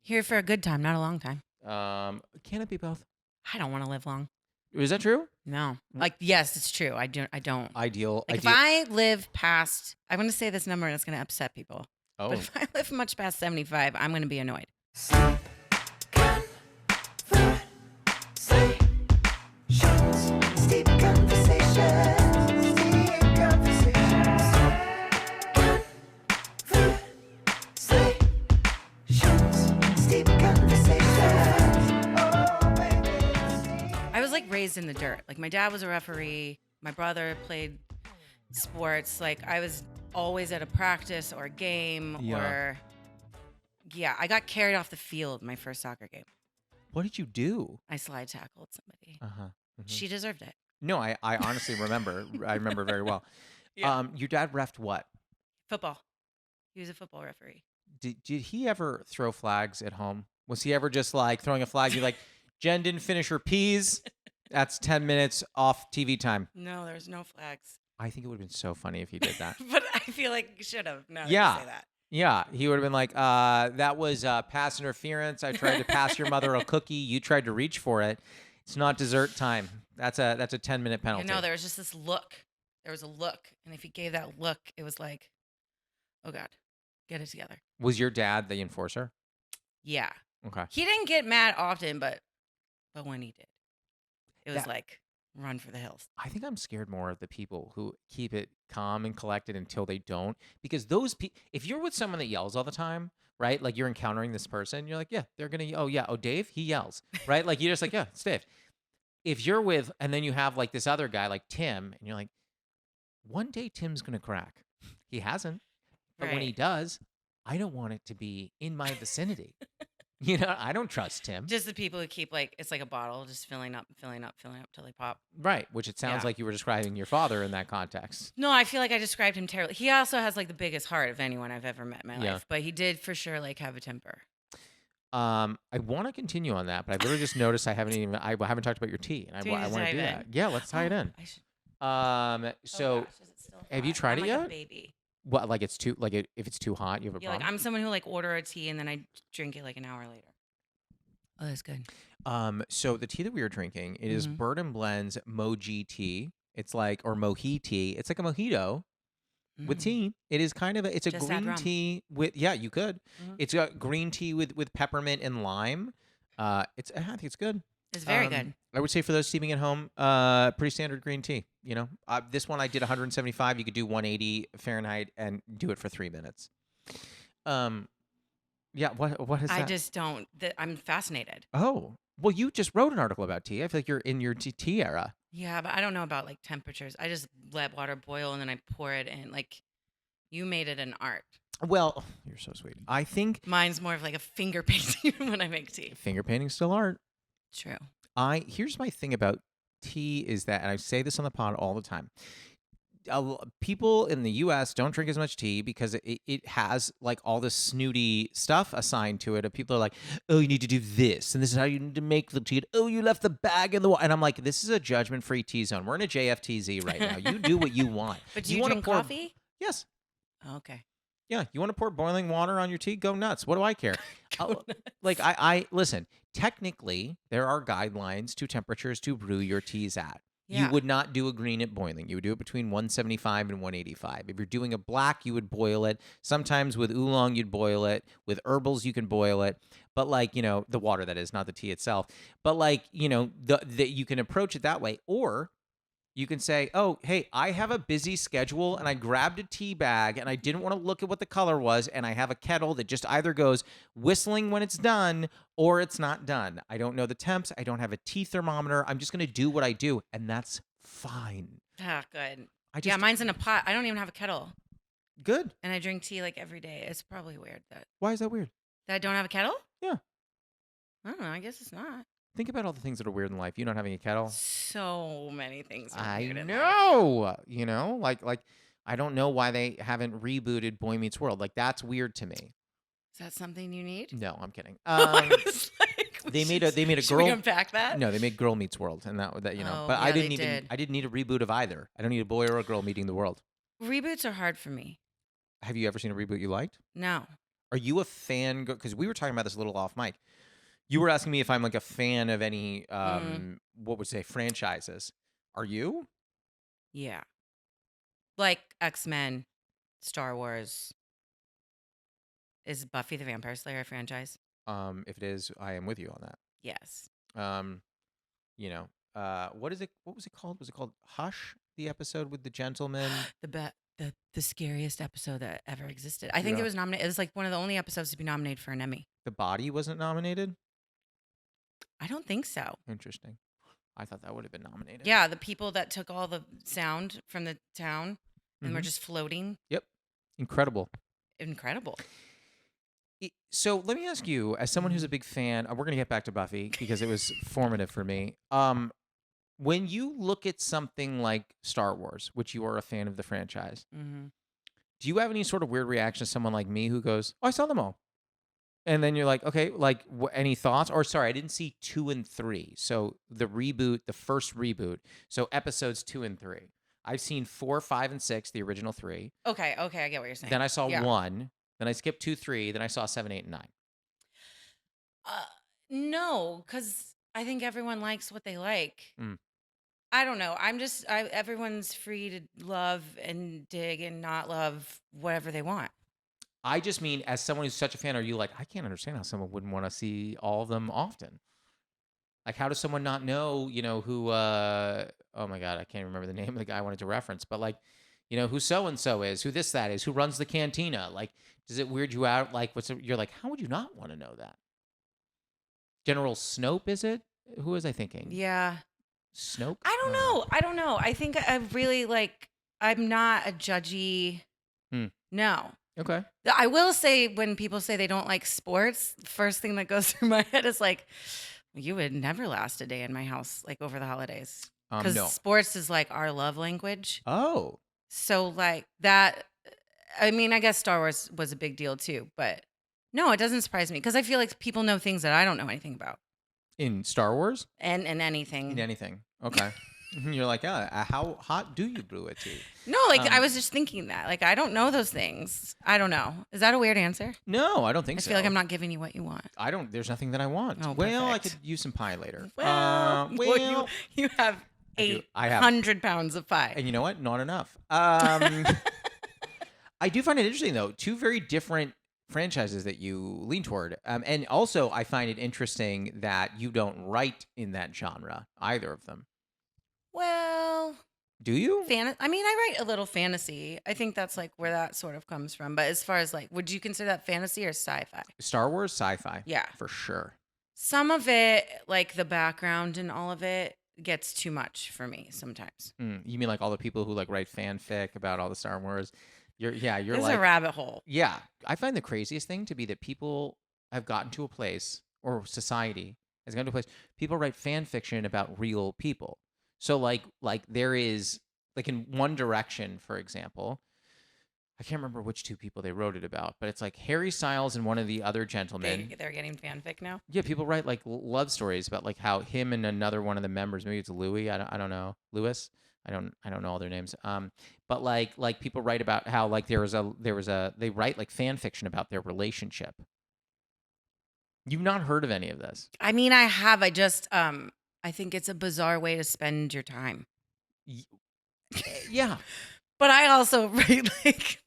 Here for a good time, not a long time. Can it be both? I don't want to live long. Is that true? No. Like, yes, it's true. I don't. Ideal. Like, if I live past, I'm going to say this number and it's going to upset people. Oh. But if I live much past 75, I'm going to be annoyed. I was like raised in the dirt. Like my dad was a referee. My brother played sports. Like I was always at a practice or a game or I got carried off the field my first soccer game. What did you do? I slide tackled somebody. Uh-huh. Mm-hmm. She deserved it. No, I honestly remember. I remember very well. Yeah. Your dad reffed what? Football. He was a football referee. Did he ever throw flags at home? Was he ever just like throwing a flag? You're like, Jen didn't finish her peas. That's 10 minutes off TV time. No, there's no flags. I think it would have been so funny if he did that. But I feel like you should have. No, yeah. Say that. Yeah, he would have been like, that was pass interference. I tried to pass your mother a cookie. You tried to reach for it. It's not dessert time. That's a 10-minute penalty. No, there was just this look. There was a look. And if he gave that look, it was like, oh, God, get it together. Was your dad the enforcer? Yeah. Okay. He didn't get mad often, but when he did, it was like run for the hills. I think I'm scared more of the people who keep it calm and collected until they don't. Because those people, if you're with someone that yells all the time, right? Like you're encountering this person, you're like, yeah, they're going to, oh, Dave, he yells, right? Like you're just like, yeah, it's Dave. If you're with, and then you have like this other guy like Tim, and you're like, one day Tim's going to crack. He hasn't. But when he does, I don't want it to be in my vicinity. You know, I don't trust Tim. Just the people who keep like, it's like a bottle just filling up till they pop. Right. Which it sounds like you were describing your father in that context. No, I feel like I described him terribly. He also has like the biggest heart of anyone I've ever met in my life. But he did for sure like have a temper. I want to continue on that, but I literally just noticed I haven't talked about your tea, and I want to do that. Yeah, let's tie it in. I should. So have you tried it yet? A baby. What, like it's too, like if it's too hot, you have a problem? Like I'm someone who like order a tea and then I drink it like an hour later. Oh, that's good. So the tea that we were drinking, it is Bird and Blend's Mojitea. It's like, or Mojitea. It's like a mojito with tea. It is kind of it's a just green tea with, you could. It's got green tea with peppermint and lime. I think it's good. It's very good. I would say for those steaming at home, pretty standard green tea. You know, this one I did 175. You could do 180 Fahrenheit and do it for 3 minutes. Yeah. What is that? I just don't. I'm fascinated. Oh, well, you just wrote an article about tea. I feel like you're in your tea era. Yeah, but I don't know about like temperatures. I just let water boil and then I pour it in. Like you made it an art. Well, you're so sweet. I think mine's more of like a finger painting when I make tea. Finger painting's still art. True. Here's my thing about tea is that, and I say this on the pod all the time, people in the U.S. don't drink as much tea because it has like all this snooty stuff assigned to it. And people are like, oh, you need to do this, and this is how you need to make the tea. Oh, you left the bag in the water. And I'm like, this is a judgment-free tea zone. We're in a JFTZ right now. You do what you want. But do you drink coffee? Yes. Okay. Yeah, you want to pour boiling water on your tea? Go nuts. What do I care? Like I listen. Technically, there are guidelines to temperatures to brew your teas at. Yeah. You would not do a green at boiling. You would do it between 175 and 185. If you're doing a black, you would boil it. Sometimes with oolong, you'd boil it. With herbals, you can boil it. But like, you know, the water that is, not the tea itself. But like, you know, you can approach it that way. Or you can say, oh, hey, I have a busy schedule and I grabbed a tea bag and I didn't want to look at what the color was, and I have a kettle that just either goes whistling when it's done or it's not done. I don't know the temps. I don't have a tea thermometer. I'm just going to do what I do, and that's fine. Ah, good. Yeah, mine's in a pot. I don't even have a kettle. Good. And I drink tea like every day. It's probably weird that. Why is that weird? That I don't have a kettle? Yeah. I don't know. I guess it's not. Think about all the things that are weird in life. You not having a kettle. So many things are weird in life. I know. You know, like I don't know why they haven't rebooted Boy Meets World. Like that's weird to me. Is that something you need? No, I'm kidding. They made a girl. Should we unpack that? No, they made Girl Meets World, and that you know. Oh, but yeah, I didn't need a reboot of either. I don't need a boy or a girl meeting the world. Reboots are hard for me. Have you ever seen a reboot you liked? No. Are you a fan? Because we were talking about this a little off mic. You were asking me if I'm like a fan of any, what would say, franchises. Are you? Yeah. Like X-Men, Star Wars. Is Buffy the Vampire Slayer a franchise? If it is, I am with you on that. Yes. Um, you know, what is it? What was it called? Was it called Hush? The episode with the gentleman. The scariest episode that ever existed. I think it was nominated. It was like one of the only episodes to be nominated for an Emmy. The Body wasn't nominated? I don't think so. Interesting. I thought that would have been nominated. Yeah, the people that took all the sound from the town and were just floating. Yep. Incredible. Incredible. So let me ask you, as someone who's a big fan, we're going to get back to Buffy because it was formative for me. When you look at something like Star Wars, which you are a fan of the franchise, do you have any sort of weird reaction to someone like me who goes, "Oh, I saw them all," and then you're like, "Okay, like any thoughts?" Or sorry, I didn't see 2 and 3. So the reboot, the first reboot. So episodes 2 and 3. I've seen 4, 5, and 6, the original 3. Okay, I get what you're saying. Then I saw 1. Then I skipped 2, 3. Then I saw 7, 8, and 9. No, because I think everyone likes what they like. I don't know. Everyone's free to love and dig and not love whatever they want. I just mean, as someone who's such a fan, are you like, I can't understand how someone wouldn't want to see all of them often? Like, how does someone not know, who, oh my God, I can't remember the name of the guy I wanted to reference, but like, who so-and-so is, who this, that is, who runs the cantina. Like, does it weird you out? Like, you're like, how would you not want to know that? General Snope, is it? Who was I thinking? Yeah. Snoke? I don't know. I think I really I'm not a judgy. No. Okay. I will say, when people say they don't like sports, the first thing that goes through my head is like, you would never last a day in my house, like over the holidays. Because sports is like our love language. Oh. So like that, I mean, I guess Star Wars was a big deal too, but no, it doesn't surprise me because I feel like people know things that I don't know anything about. In Star Wars? And anything. In anything. Okay. You're like, how hot do you brew a tea? No, I was just thinking that. Like, I don't know those things. I don't know. Is that a weird answer? No, I don't think so. I feel like I'm not giving you what you want. There's nothing that I want. Oh, well, perfect. I could use some pie later. Well, you have 800 pounds of pie. And you know what? Not enough. I do find it interesting, though. 2 very different franchises that you lean toward. And also, I find it interesting that you don't write in that genre, either of them. Well, do you? I mean, I write a little fantasy. I think that's like where that sort of comes from. But as far as like, would you consider that fantasy or sci-fi? Star Wars, sci-fi. Yeah. For sure. Some of it, like the background and all of it, gets too much for me sometimes. You mean like all the people who like write fanfic about all the Star Wars? You're It's like a rabbit hole. Yeah. I find the craziest thing to be that people have gotten to a place, or society has gotten to a place, people write fan fiction about real people. So like there is, like, in One Direction, for example, I can't remember which 2 people they wrote it about, but it's like Harry Styles and one of the other gentlemen. They're getting fanfic now? Yeah, people write like love stories about like how him and another one of the members, maybe it's Louis, I don't know, Lewis, I don't know all their names. But like people write about how like they write like fan fiction about their relationship. You've not heard of any of this? I mean, I have. I just I think it's a bizarre way to spend your time. Yeah. But I also write like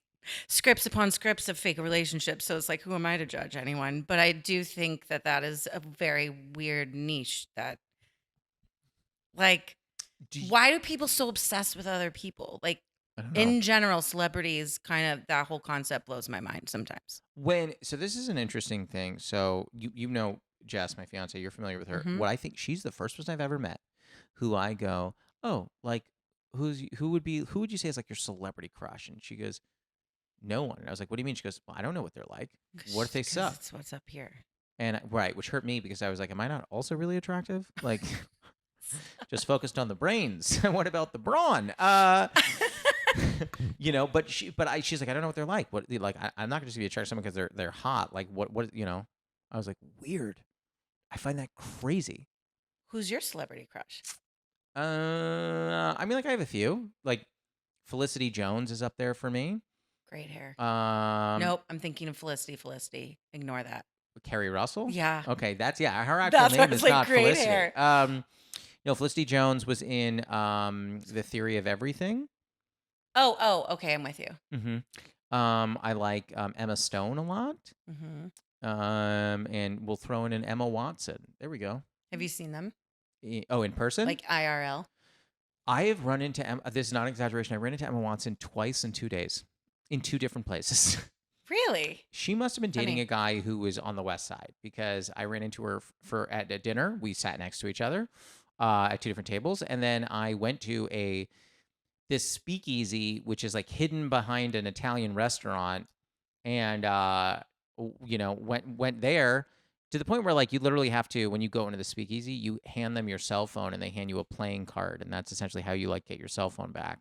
scripts upon scripts of fake relationships. So it's like, who am I to judge anyone? But I do think that is a very weird niche that, like, why do people so obsessed with other people? Like, in general, celebrities, kind of, that whole concept blows my mind sometimes. So this is an interesting thing. So you know Jess, my fiance, you're familiar with her. Mm-hmm. What I think, she's the first person I've ever met who I go, oh, like, who would you say is like your celebrity crush? And she goes, no one. And I was like, what do you mean? She goes, well, I don't know what they're like. What if they suck? It's what's up here. And which hurt me because I was like, am I not also really attractive? Like, just focused on the brains. What about the brawn? But she's like, I don't know what they're like. What, like, I'm not going to just be attracted to someone because they're hot. Like, what, I was like, weird. I find that crazy. Who's your celebrity crush? I mean, like, I have a few. Like, Felicity Jones is up there for me. Great hair. Nope. I'm thinking of Felicity. Ignore that. Carrie Russell? Yeah. Okay, her actual name is not great Felicity. hair. No, Felicity Jones was in The Theory of Everything. Oh, okay, I'm with you. Mm-hmm. I like Emma Stone a lot. Mm-hmm. And we'll throw in an Emma Watson. There we go. Have you seen them? In person? Like IRL? I have run into Emma. This is not an exaggeration. I ran into Emma Watson twice in 2 days, in 2 different places. Really? She must have been dating a guy who was on the West Side, because I ran into her at a dinner. We sat next to each other at 2 different tables, and then I went to this speakeasy, which is like hidden behind an Italian restaurant, and went there, to the point where like you literally have to, when you go into the speakeasy, you hand them your cell phone and they hand you a playing card, and that's essentially how you like get your cell phone back.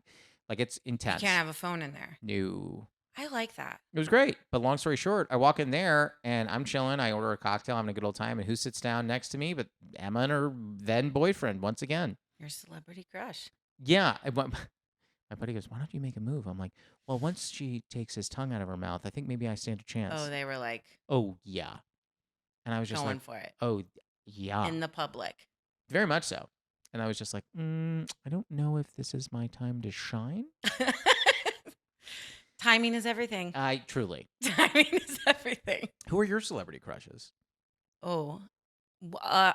Like, it's intense. You can't have a phone in there. No. I like that. It was great. But long story short, I walk in there and I'm chilling. I order a cocktail, having a good old time. And who sits down next to me but Emma and her then boyfriend once again? Your celebrity crush. Yeah. My buddy goes, "Why don't you make a move?" I'm like, "Well, once she takes his tongue out of her mouth, I think maybe I stand a chance." Oh, they were like, "Oh, yeah." And I was just going like, for it. "Oh, yeah." In the public. Very much so. And I was just like, I don't know if this is my time to shine. Timing is everything. Truly. Timing is everything. Who are your celebrity crushes? Oh, I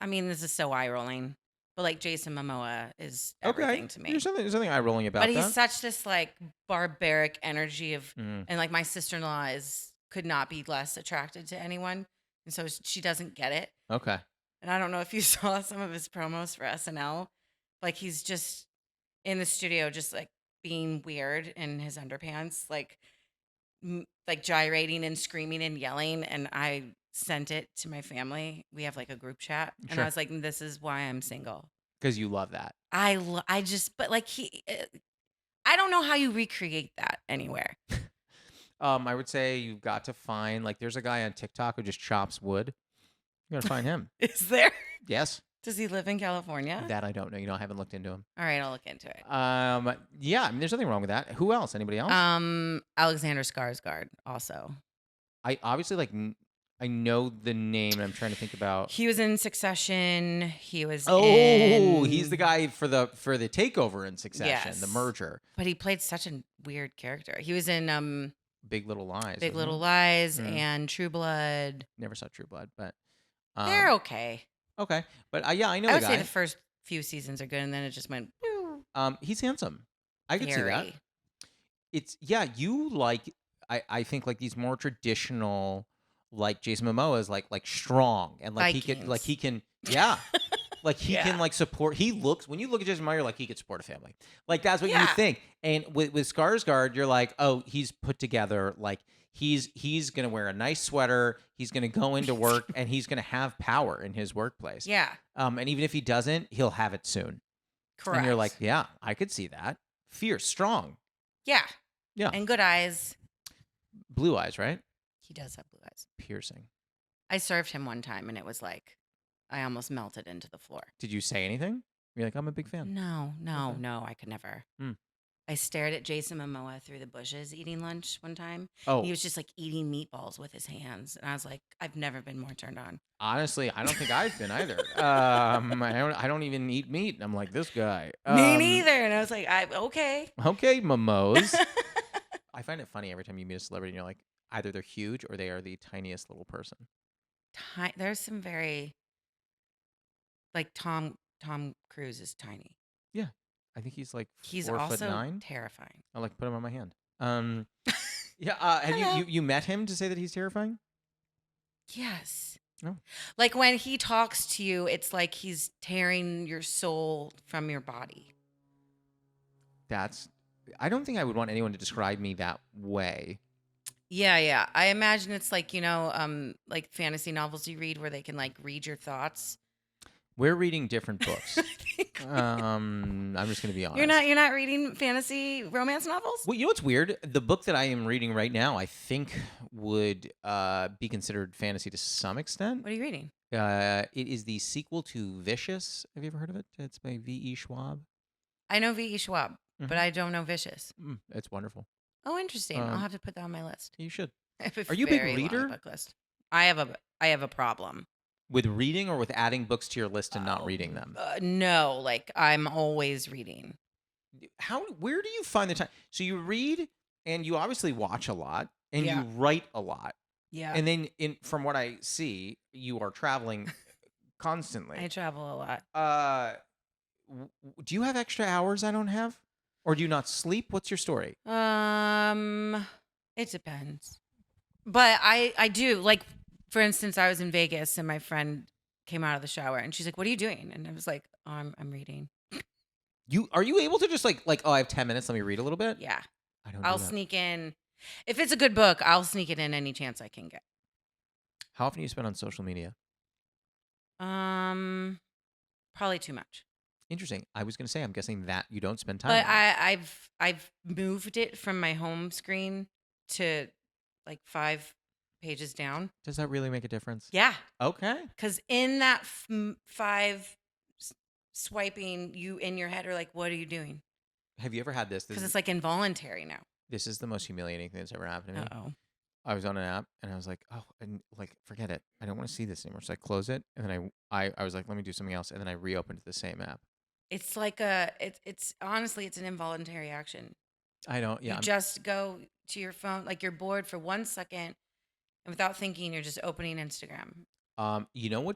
mean, this is so eye rolling, but like Jason Momoa is everything to me. There's something eye rolling about but that. he's such this like barbaric energy of, Mm. and like my sister-in-law could not be less attracted to anyone, and so she doesn't get it. Okay. And I don't know if you saw some of his promos for SNL, like he's just in the studio, just like being weird in his underpants, like gyrating and screaming and yelling. And I sent it to my family. We have like a group chat, and Sure. I was like, "This is why I'm single." Because you love that. I just, but like I don't know how you recreate that anywhere. I would say you've got to find, like, there's a guy on TikTok who just chops wood. You gotta find him. Is there? Yes. Does he live in California? That I don't know. I haven't looked into him. All right, I'll look into it. Yeah, I mean, there's nothing wrong with that. Who else? Anybody else? Alexander Skarsgård also. I obviously I know the name, and I'm trying to think about. He was in Succession. He was. He's the guy for the takeover in Succession, Yes. the merger. But he played such a weird character. He was in Big Little Lies. Big Little Lies and True Blood. Never saw True Blood, but they're okay. Okay, but yeah, I know I the would guy. say the first few seasons are good, and then it just went. He's handsome. I could see that. It's you like I think like these more traditional, like Jason Momoa is like strong and like Vikings. he can like he can like support. When you look at Jason Momoa, you're like, he could support a family. Like that's what you think. And with Skarsgård, you're like, oh, he's put together. Like he's gonna wear a nice sweater. He's gonna go into work and he's gonna have power in his workplace. Yeah. And even if he doesn't, he'll have it soon. Correct. And you're like, yeah, I could see that. Fierce, strong. Yeah. Yeah. And good eyes. Blue eyes, right? He does have blue eyes. Piercing. I served him one time, and it was like I almost melted into the floor. Did you say anything? You're like, I'm a big fan. No, Okay. no, I could never. Mm. I stared at Jason Momoa through the bushes eating lunch one time. Oh, He was just like eating meatballs with his hands, and I was like, I've never been more turned on. honestly, I don't think I've been either. I don't even eat meat. And I'm like, this guy. Me neither. And I was like, okay. Okay, Momos. I find it funny every time you meet a celebrity and you're like, either they're huge or they are the tiniest little person. There's some very, like Tom Cruise is tiny. Yeah, I think he's like He's 4'9". also terrifying. I like put him on my hand. Yeah. Have you met him to say that he's terrifying? Yes. Oh. Like when he talks to you, it's like he's tearing your soul from your body. I don't think I would want anyone to describe me that way. Yeah. I imagine it's like, like fantasy novels you read where they can like read your thoughts. We're reading different books. I think I'm just going to be honest. You're not reading fantasy romance novels? Well, you know what's weird? The book that I am reading right now, I think would be considered fantasy to some extent. What are you reading? It is the sequel to Vicious. Have you ever heard of it? It's by V.E. Schwab. I know V.E. Schwab, but I don't know Vicious. It's wonderful. Oh, interesting. I'll have to put that on my list. You should. I have Are you a big very long reader? book list. I have a problem. With reading or with adding books to your list and not reading them? No, like I'm always reading. Where do you find the time? So you read and you obviously watch a lot and Yeah. you write a lot. Yeah. And then from what I see, you are traveling constantly. I travel a lot. Do you have extra hours I don't have? Or do you not sleep? What's your story? It depends. But I do. Like, for instance, I was in Vegas and my friend came out of the shower and she's like, "What are you doing?" And I was like, "Oh, I'm reading." Are you able to just like oh, I have 10 minutes, let me read a little bit? Yeah. I don't I'll do that. sneak in. If it's a good book, I'll sneak it in any chance I can get. How often do you spend on social media? Probably too much. Interesting. I was going to say, I'm guessing that you don't spend time. But on it. I've moved it from my home screen to like 5 pages down. Does that really make a difference? Yeah. Okay. Because in that 5 swiping, you in your head are like, "What are you doing?" Have you ever had this? Because it's like involuntary now. This is the most humiliating thing that's ever happened to me. Uh-oh. I was on an app and I was like, oh, and like, forget it. I don't want to see this anymore. So I close it and then I was like, let me do something else. And then I reopened the same app. It's like it's honestly, it's an involuntary action. I don't, yeah. You just go to your phone, like you're bored for 1 second and without thinking, you're just opening Instagram. You know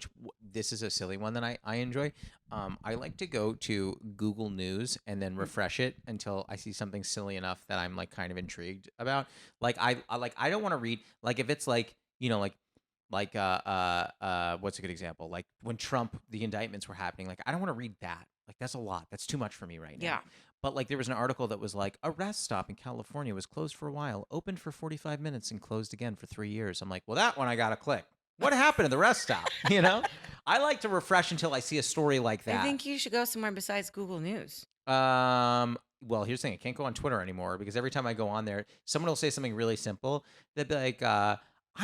this is a silly one that I enjoy. I like to go to Google News and then refresh it until I see something silly enough that I'm like kind of intrigued about. Like I don't want to read like if it's like, you know, like what's a good example? Like when the indictments were happening, like I don't want to read that. Like that's a lot. That's too much for me right now. Yeah. But like there was an article that was like a rest stop in California was closed for a while, opened for 45 minutes and closed again for 3 years. I'm like, well, that one I got to click. What happened to the rest stop? You know, I like to refresh until I see a story like that. I think you should go somewhere besides Google News. Well, here's the thing. I can't go on Twitter anymore because every time I go on there, someone will say something really simple. They'll be like, I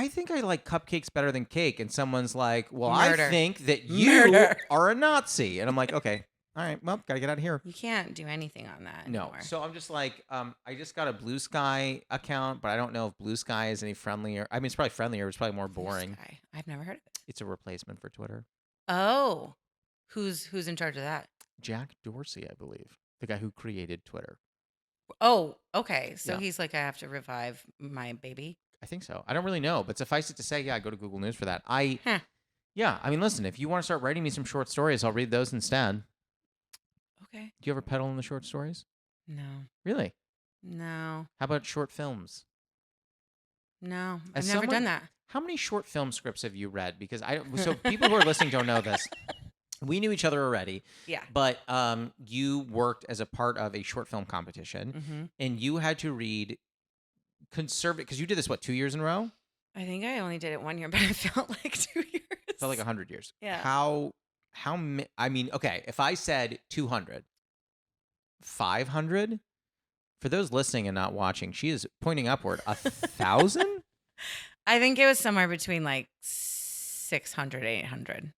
think I like cupcakes better than cake. And someone's like, well, Murder. I think that you are a Nazi. And I'm like, okay, all right, well, got to get out of here. You can't do anything on that anymore. No. So I'm just like, I just got a Blue Sky account, but I don't know if Blue Sky is any friendlier. I mean, it's probably friendlier. It's probably more boring. Blue Sky. I've never heard of it. It's a replacement for Twitter. Oh, who's in charge of that? Jack Dorsey, I believe, the guy who created Twitter. Oh, okay. So Yeah. he's like, I have to revive my baby. I think so. I don't really know, but suffice it to say, yeah, I go to Google News for that. Yeah, I mean, listen, if you want to start writing me some short stories, I'll read those instead. Okay. Do you ever peddle in the short stories? No. Really? No. How about short films? No. I've As never someone- done that. How many short film scripts have you read? Because so people who are listening don't know this. We knew each other already. Yeah. But you worked as a part of a short film competition, Mm-hmm. and you had to read conservative because you did this 2 years in a row? I think I only did it 1 year, but it felt like 2 years. Felt like 100 years. Yeah. I mean, okay, if I said 200, 500, for those listening and not watching, she is pointing upward. 1,000? I think it was somewhere between like 600, 800.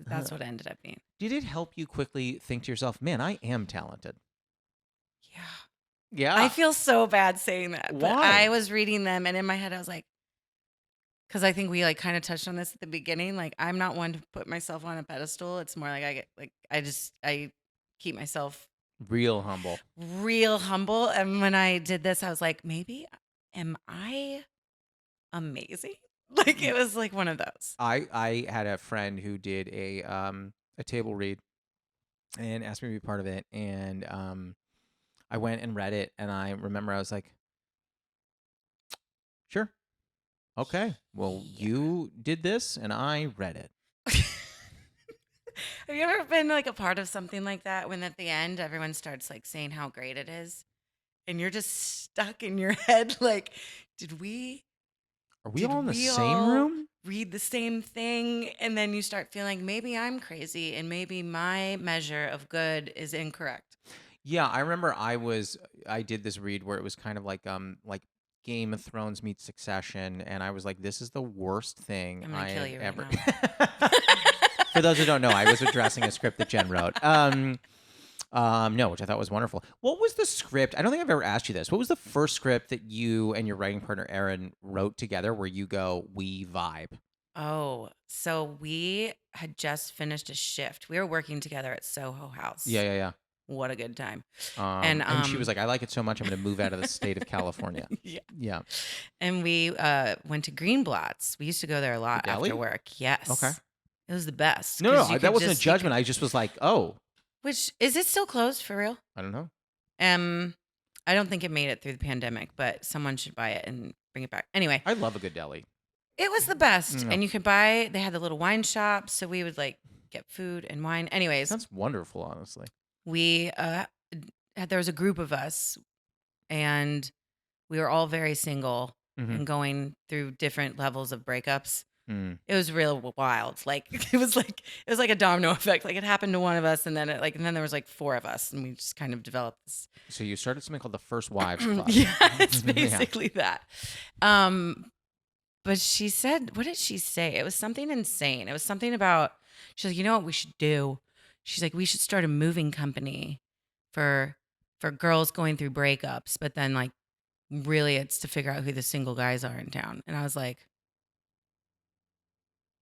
That's what it ended up being. Did it help you quickly think to yourself, man, I am talented? Yeah. Yeah. I feel so bad saying that. But Why? I was reading them and in my head I was like, because I think we like kind of touched on this at the beginning. Like I'm not one to put myself on a pedestal. It's more like I keep myself real humble. real humble. And when I did this, I was like, maybe am I amazing? Like it was like one of those. I had a friend who did a table read and asked me to be part of it, and I went and read it, and I remember I was like, sure, okay, well, you did this, and I read it. Have you ever been like a part of something like that when at the end everyone starts like saying how great it is, and you're just stuck in your head like, did we all in the same room? Read the same thing, and then you start feeling maybe I'm crazy and maybe my measure of good is incorrect. Yeah, I remember I did this read where it was kind of like Game of Thrones meets Succession, and I was like, this is the worst thing I'm gonna I kill have you right ever. now. For those who don't know, I was addressing a script that Jen wrote. No, which I thought was wonderful. What was the script? I don't think I've ever asked you this. What was the first script that you and your writing partner Erin wrote together where you go, we vibe? Oh, so we had just finished a shift. We were working together at Soho House. Yeah. What a good time. And she was like, I like it so much, I'm going to move out of the state of California. Yeah. And we went to Greenblatt's. We used to go there a lot deli? after work. Yes. Okay. It was the best. No, that wasn't a judgment. I just was like, oh. Which, is it still closed for real? I don't know. I don't think it made it through the pandemic, but someone should buy it and bring it back. Anyway. I love a good deli. It was the best. And you could buy, they had the little wine shop, so we would like get food and wine. Anyways. That's wonderful, honestly. We, there was a group of us and we were all very single and going through different levels of breakups. It was real wild. Like it was like a domino effect. Like it happened to one of us, and then there was like 4 of us, and we just kind of developed this. So you started something called the First Wives Club. Yeah, it's basically that. But she said, what did she say? It was something insane. It was something about. She's like, you know what we should do? She's like, we should start a moving company for girls going through breakups, but then like really it's to figure out who the single guys are in town. And I was like,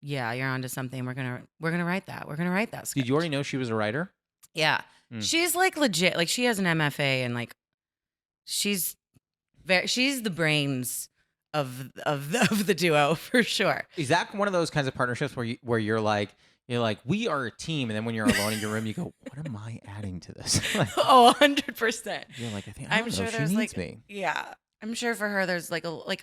yeah, you're onto something. We're gonna write that. We're gonna write that script. Did you already know she was a writer? Yeah, she's like legit. Like she has an MFA and like she's the brains of the duo for sure. Is that one of those kinds of partnerships where you're like we are a team, and then when you're alone in your room, you go, what am I adding to this? Like, 100%. You're like, I'm sure there's she like needs me. Yeah, I'm sure for her there's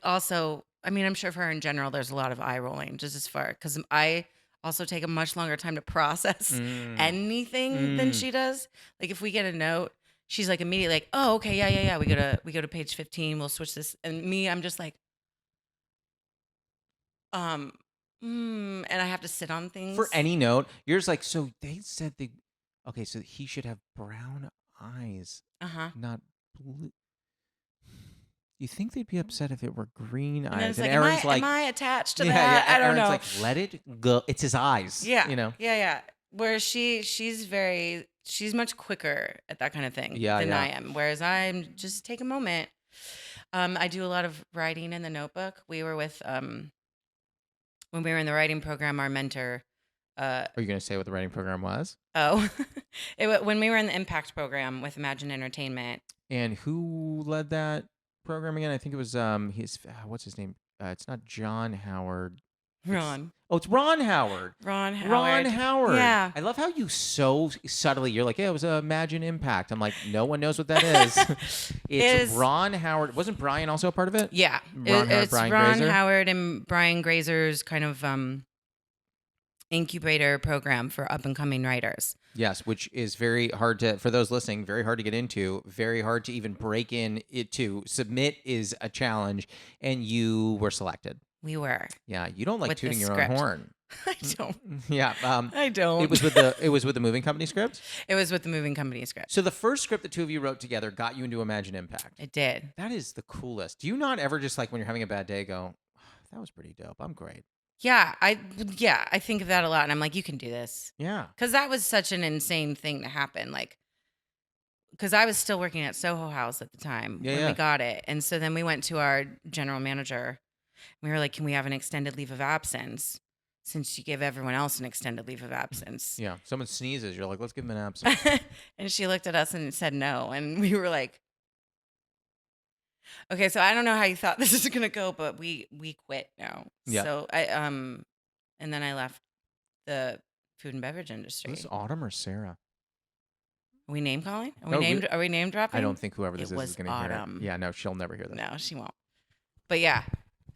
also. I mean, I'm sure for her in general, there's a lot of eye rolling just as far because I also take a much longer time to process anything than she does. Like if we get a note, she's like immediately like, oh, okay, yeah. We go to page 15. We'll switch this. And me, I'm just like, and I have to sit on things. For any note, you're just like, so they said okay, so he should have brown eyes, not blue. You think they'd be upset if it were green eyes? And Erin's like, am I attached to that? Yeah. I don't know. Like, let it go. It's his eyes. Yeah. You know? Yeah. Whereas she's much quicker at that kind of thing than I am. Whereas I'm just take a moment. I do a lot of writing in the notebook. We were with, when we were in the writing program, our mentor. Are you going to say what the writing program was? Oh, when we were in the impact program with Imagine Entertainment. And who led that program again? I think it was what's his name? It's not John Howard. Ron. It's Ron Howard. Ron Howard. Yeah. I love how you so subtly, you're like, yeah, it was Imagine Impact. I'm like, no one knows what that is. It's Ron Howard. Wasn't Brian also a part of it? Yeah. It's Ron Howard and Brian Grazer's kind of incubator program for up and coming writers. Yes, which is very hard for those listening, very hard to get into, very hard to even break in it to. Submit is a challenge, and you were selected. We were. Yeah, you don't like tooting your own horn. I don't. Yeah. I don't. It was with the moving company script? It was with the moving company script. So the first script the two of you wrote together got you into Imagine Impact. It did. That is the coolest. Do you not ever just like when you're having a bad day go, that was pretty dope. I'm great. Yeah, I think of that a lot, and I'm like, you can do this. Yeah. Because that was such an insane thing to happen. Like, because I was still working at Soho House at the time when we got it. And so then we went to our general manager. We were like, can we have an extended leave of absence? Since you give everyone else an extended leave of absence. Yeah. Someone sneezes. You're like, let's give them an absence. And she looked at us and said no. And we were like, okay, so I don't know how you thought this is going to go, but we quit now. Yeah. So and then I left the food and beverage industry. Is this Autumn or Sarah? Are we name calling? Are we name dropping? I don't think whoever this is going to hear it. Yeah, no, she'll never hear that. No, she won't. But yeah.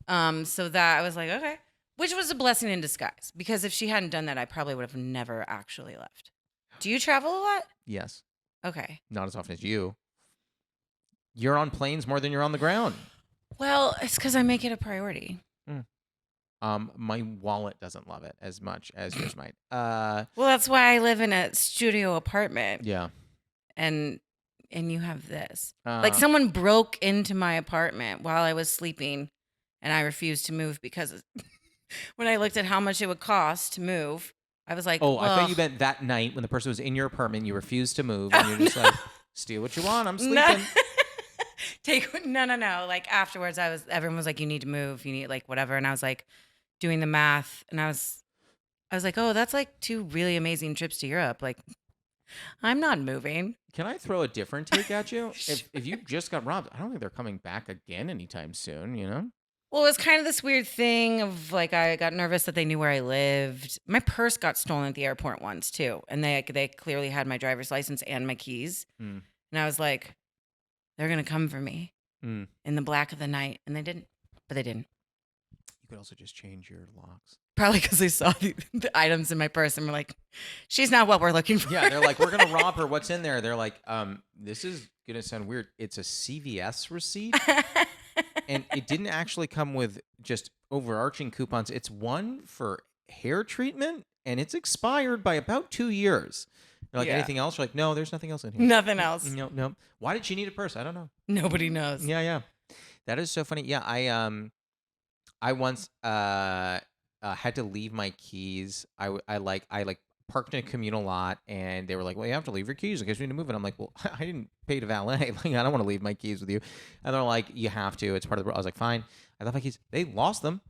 So that I was like, okay. Which was a blessing in disguise. Because if she hadn't done that, I probably would have never actually left. Do you travel a lot? Yes. Okay. Not as often as you. You're on planes more than you're on the ground. Well, it's because I make it a priority. My wallet doesn't love it as much as yours might. Well, that's why I live in a studio apartment. Yeah. And you have this. Like someone broke into my apartment while I was sleeping, and I refused to move because when I looked at how much it would cost to move, I was like, oh, I thought you ugh. meant that night when the person was in your apartment, you refused to move, and you're just like, steal what you want. I'm sleeping. No. Like afterwards, everyone was like, you need to move. You need like whatever. And I was like doing the math, and I was like, oh, that's like 2 really amazing trips to Europe. Like, I'm not moving. Can I throw a different take at you? If you just got robbed, I don't think they're coming back again anytime soon, you know? Well, it was kind of this weird thing of like I got nervous that they knew where I lived. My purse got stolen at the airport once too, and they clearly had my driver's license and my keys. Mm. And I was like, they're gonna come for me Mm. in the black of the night, and they didn't. But they didn't. You could also just change your locks. Probably because they saw the items in my purse and were like, she's not what we're looking for. Yeah, they're like, we're gonna rob her. What's in there? They're like, this is gonna sound weird. It's a CVS receipt. And it didn't actually come with just overarching coupons. It's one for hair treatment, and it's expired by about 2 years. They're like, anything else? You're like, no, there's nothing else in here. Nothing else. No. Why did she need a purse? I don't know. Nobody knows. Yeah. That is so funny. Yeah, I once had to leave my keys. I parked in a communal lot, and they were like, well, you have to leave your keys in case we need to move it. I'm like, well, I didn't pay to valet. Like, I don't want to leave my keys with you. And they're like, you have to. It's part of the. I was like, fine. I left my keys. They lost them.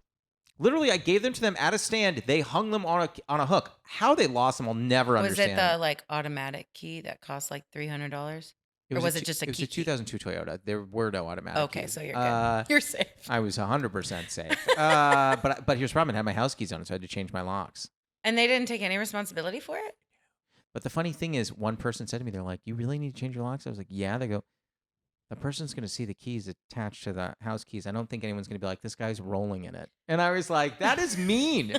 Literally, I gave them to them at a stand. They hung them on a hook. How they lost them, I'll never understand. Was it the like automatic key that cost like $300? Or was it just a key? It was a 2002 Toyota. There were no automatic Okay, keys. so you're good. You're safe. I was 100% safe. But here's the problem. I had my house keys on it, so I had to change my locks. And they didn't take any responsibility for it? But the funny thing is, one person said to me, they're like, you really need to change your locks? I was like, yeah. They go, the person's going to see the keys attached to the house keys. I don't think anyone's going to be like, this guy's rolling in it. And I was like, that is mean.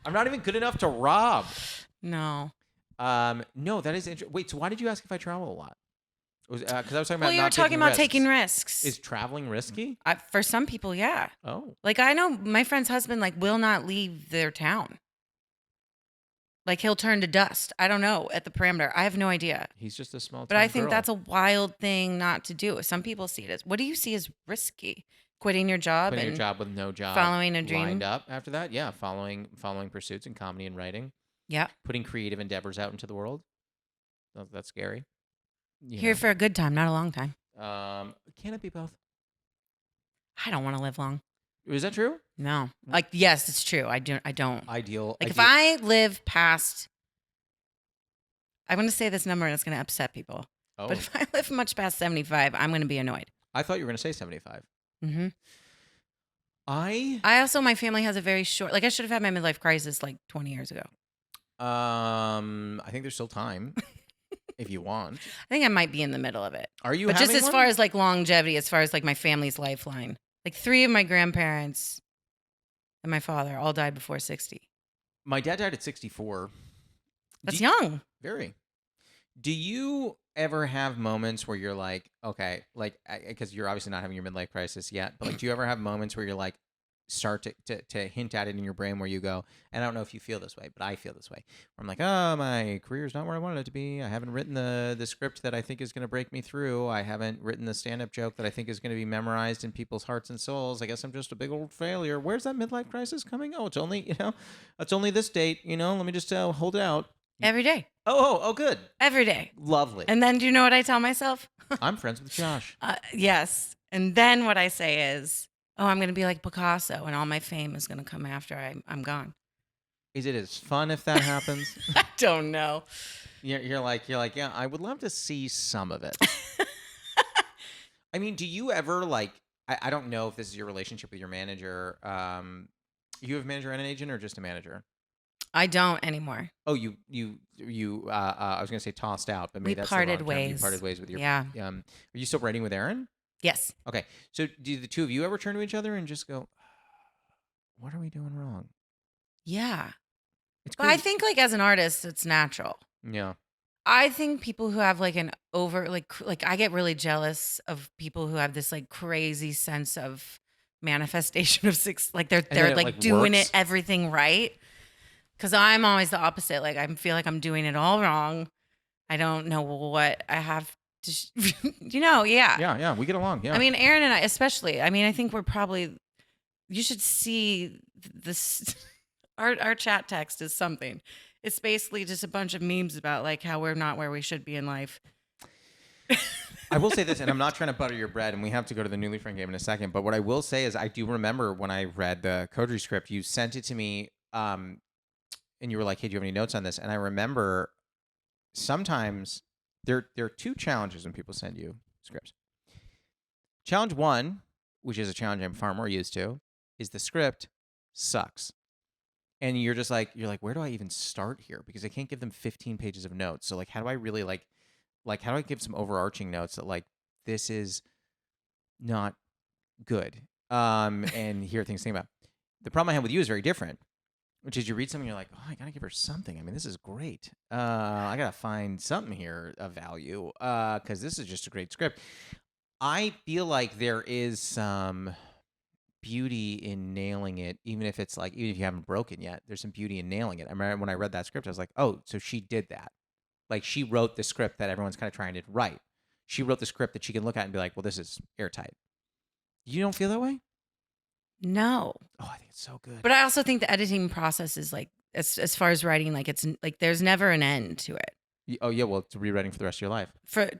I'm not even good enough to rob. No. No, that is interesting. Wait, so why did you ask if I travel a lot? Because I was talking about you were talking about taking risks. Is traveling risky? For some people, yeah. Oh. Like, I know my friend's husband, like, will not leave their town. Like, he'll turn to dust. I don't know, at the parameter. I have no idea. He's just a small town But I think girl. that's a wild thing not to do. Some people see it as, what do you see as risky? Quitting your job? Quitting your job with no job. Following a dream? Lined up after that? Yeah, following pursuits in comedy and writing. Yeah. Putting creative endeavors out into the world. That's scary. Here for a good time, not a long time. Can it be both? I don't want to live long. Is that true? No. Like, yes, it's true. I don't. Ideal. Like, if I live past, I'm going to say this number and it's going to upset people. Oh. But if I live much past 75, I'm going to be annoyed. I thought you were going to say 75. Mm-hmm. I also, my family has a very short, like, I should have had my midlife crisis like 20 years ago. I think there's still time. If you want. I think I might be in the middle of it. Are you? But having just as one? far as like longevity, as far as like my family's lifeline, like 3 of my grandparents and my father all died before 60. My dad died at 64. That's young. Very. Do you ever have moments where you're like, okay, like, because you're obviously not having your midlife crisis yet, but like, do you ever have moments where you're like, start to hint at it in your brain where you go, and I don't know if you feel this way, but I feel this way, where I'm like, oh, my career's not where I wanted it to be. I haven't written the script that I think is going to break me through. I haven't written the stand-up joke that I think is going to be memorized in people's hearts and souls. I guess I'm just a big old failure. Where's that midlife crisis coming? Oh, it's only, it's only this date, let me just hold it out. Every day. Oh, good. Every day. Lovely. And then do you know what I tell myself? I'm friends with Josh. Yes. And then what I say is, oh, I'm going to be like Picasso and all my fame is going to come after I'm gone. Is it as fun if that happens? I don't know. You're like, yeah, I would love to see some of it. I mean, do you ever like, I don't know if this is your relationship with your manager. You have a manager and an agent or just a manager? I don't anymore. Oh, you I was going to say tossed out, but maybe that's parted the wrong term. ways. You parted ways with your, yeah. Are you still writing with Aaron? Yes. Okay. So do the two of you ever turn to each other and just go, what are we doing wrong? Yeah. It's but I think like as an artist, it's natural. Yeah. I think people who have like an over, like I get really jealous of people who have this like crazy sense of manifestation of like they're like doing works. it, everything right. Cause I'm always the opposite. Like I feel like I'm doing it all wrong. I don't know what I have to, yeah. Yeah. We get along. Yeah. I mean, Aaron and I, especially, I mean, I think we're probably, you should see this, Our chat text is something. It's basically just a bunch of memes about like how we're not where we should be in life. I will say this, and I'm not trying to butter your bread, and we have to go to the Newly Friend game in a second, but what I will say is I do remember when I read the Kodri script, you sent it to me, and you were like, hey, do you have any notes on this? And I remember sometimes there are two challenges when people send you scripts. Challenge one, which is a challenge I'm far more used to, is the script sucks. And you're like, where do I even start here? Because I can't give them 15 pages of notes. So like, how do I really like how do I give some overarching notes that like, this is not good? And here are things to think about. The problem I have with you is very different, which is you read something, you're like, oh, I gotta give her something. I mean, this is great. I gotta find something here of value, because this is just a great script. I feel like there is some beauty in nailing it, even if you haven't broken yet, there's some beauty in nailing it. I remember when I read that script, I was like, oh, so she did that. Like, she wrote the script that everyone's kind of trying to write. She wrote the script that she can look at and be like, well, this is airtight. You don't feel that way? No. Oh, I think it's so good. But I also think the editing process is like, as far as writing, like it's like there's never an end to it. Oh yeah, well, it's rewriting for the rest of your life.